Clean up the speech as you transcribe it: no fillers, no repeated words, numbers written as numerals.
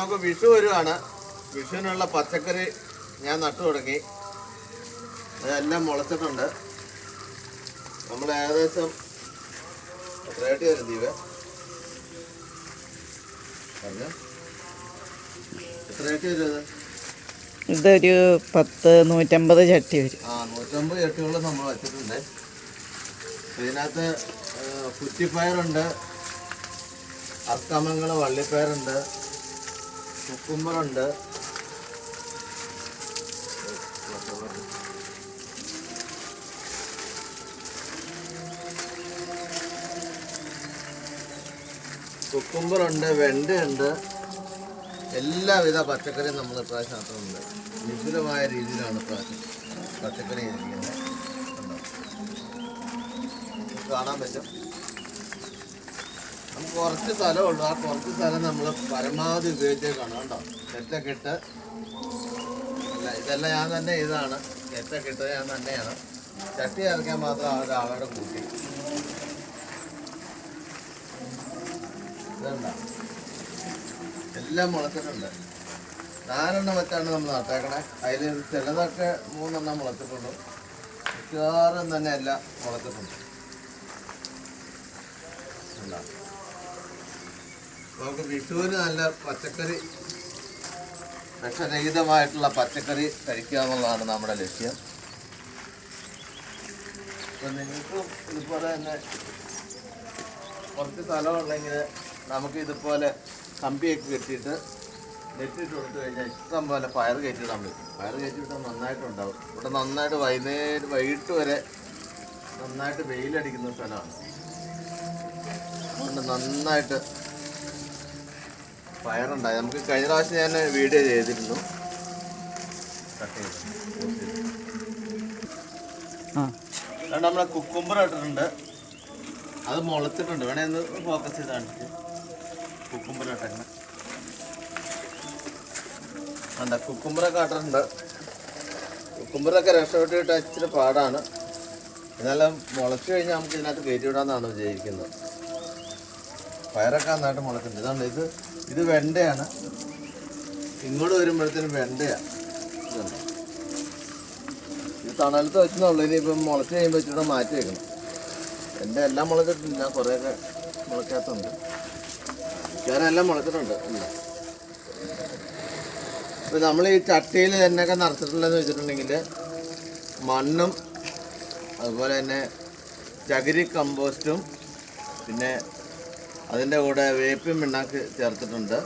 നമുക്ക് വിഷു വരുവാണ്. വിഷുവിനുള്ള പച്ചക്കറി ഞാൻ നട്ടു തുടങ്ങി. അതെല്ലാം മുളച്ചിട്ടുണ്ട്. നമ്മൾ ഏകദേശം റേറ്റ് വരും ദീപ പറഞ്ഞ എത്ര റേറ്റ് വരും? ഇതൊരു 150 ചട്ടി വരും. 150 ചട്ടികൾ നമ്മൾ വെച്ചിട്ടുണ്ട്. ഇതിനകത്ത് കുറ്റിപ്പയറുണ്ട്, അർക്കമംഗള വള്ളിപ്പയറുണ്ട്, കുക്കുമ്പറുണ്ട്, വെണ്ടയുണ്ട്. എല്ലാവിധ പച്ചക്കറിയും നമ്മൾ ഇപ്രാവശ്യം നട്ടിട്ടുണ്ട്. വിപുലമായ രീതിയിലാണ് ഇപ്രാവശ്യം പച്ചക്കറി ചെയ്തിരിക്കുന്നത്. കാണാൻ പറ്റും. നമുക്ക് കുറച്ച് സ്ഥലമുള്ളൂ. ആ കുറച്ച് സ്ഥലം നമ്മൾ പരമാവധി ഉപയോഗിച്ചേക്കാണ്. കണ്ടോ, നെറ്റൊക്കെ ഇട്ട് ഇതെല്ലാം ഞാൻ തന്നെ ഇതാണ്. നെറ്റൊക്കെ ഇട്ട് ഞാൻ തന്നെയാണ്. ചട്ടി ഇറക്കാൻ മാത്രം ഒരാളുടെ കൂട്ടി. ഇതെന്താ എല്ലാം മുളച്ചിട്ടുണ്ട്. 4 എണ്ണം വെച്ചാണ് നമ്മൾ നട്ടേക്കണേ. അതിൽ ചിലതൊക്കെ 3 എണ്ണം മുളച്ചിട്ടുള്ളൂ. മിക്കവാറും തന്നെ എല്ലാം മുളച്ചിട്ടുണ്ട്. നമുക്ക് വിഷുവിന് നല്ല പച്ചക്കറി, വിഷരഹിതമായിട്ടുള്ള പച്ചക്കറി കഴിക്കുക എന്നുള്ളതാണ് നമ്മുടെ ലക്ഷ്യം. അപ്പം നിങ്ങൾക്കും ഇതുപോലെ തന്നെ കുറച്ച് സ്ഥലമുണ്ടെങ്കിൽ നമുക്ക് ഇതുപോലെ കമ്പിയൊക്കെ കെട്ടിയിട്ട് നെറ്റിട്ട് കൊടുത്തു കഴിഞ്ഞാൽ ഇഷ്ടം പോലെ പയർ കയറ്റിയിടാൻ പറ്റും. പയർ കയറ്റിയിട്ടാൽ നന്നായിട്ടുണ്ടാവും. ഇവിടെ നന്നായിട്ട് വൈകിട്ട് വരെ നന്നായിട്ട് വെയിലടിക്കുന്ന സ്ഥലമാണ്. അതുകൊണ്ട് നന്നായിട്ട് പയറുണ്ടായി. നമുക്ക് കഴിഞ്ഞ പ്രാവശ്യം ഞാൻ വീഡിയോ ചെയ്തിരുന്നു. അതുകൊണ്ട് നമ്മളെ കുക്കുംബർ ഇട്ടിട്ടുണ്ട്. അത് മുളച്ചിട്ടുണ്ട്. വേണേ ഒന്ന് ഫോക്കസ് ചെയ്ത് കാണിച്ചിട്ട് കുക്കുംബർ ഇട്ടേക്കണം. വേണ്ട കുക്കുംബറൊക്കെ ഇട്ടിട്ടുണ്ട്. കുക്കുംബറൊക്കെ രക്ഷപ്പെട്ടിട്ട് ഇച്ചിരി പാടാണ്. എന്നാലും മുളച്ച് കഴിഞ്ഞാൽ നമുക്ക് ഇതിനകത്ത് കയറ്റി വിടാമെന്നാണ് വിചാരിക്കുന്നത്. പയറൊക്കെ നന്നായിട്ട് മുളക്കുന്നുണ്ട്. ഇതുണ്ട്, ഇത് വെണ്ടയാണ്. ഇങ്ങോട്ട് വരുമ്പോഴത്തേനും വെണ്ടയാണ്. ഇതുണ്ട്, ഇത് തണലത്ത് വെച്ചെന്നുള്ളൂ. ഇനിയിപ്പം മുളച്ച് കഴിയുമ്പോൾ ഇച്ചിരി മാറ്റി വെക്കണം. എൻ്റെ എല്ലാം മുളച്ചിട്ടില്ല, കുറേയൊക്കെ മുളയ്ക്കാത്തുണ്ട്. ഞാനെല്ലാം മുളച്ചിട്ടുണ്ട്. ഇപ്പം നമ്മൾ ഈ ചട്ടിയിൽ എന്നൊക്കെ നിറച്ചിട്ടുള്ളതെന്ന് വെച്ചിട്ടുണ്ടെങ്കിൽ മണ്ണും അതുപോലെ തന്നെ ചകിരി കമ്പോസ്റ്റും പിന്നെ അതിൻ്റെ കൂടെ വേപ്പിൻ പിണ്ണാക്ക് ചേർത്തിട്ടുണ്ട്.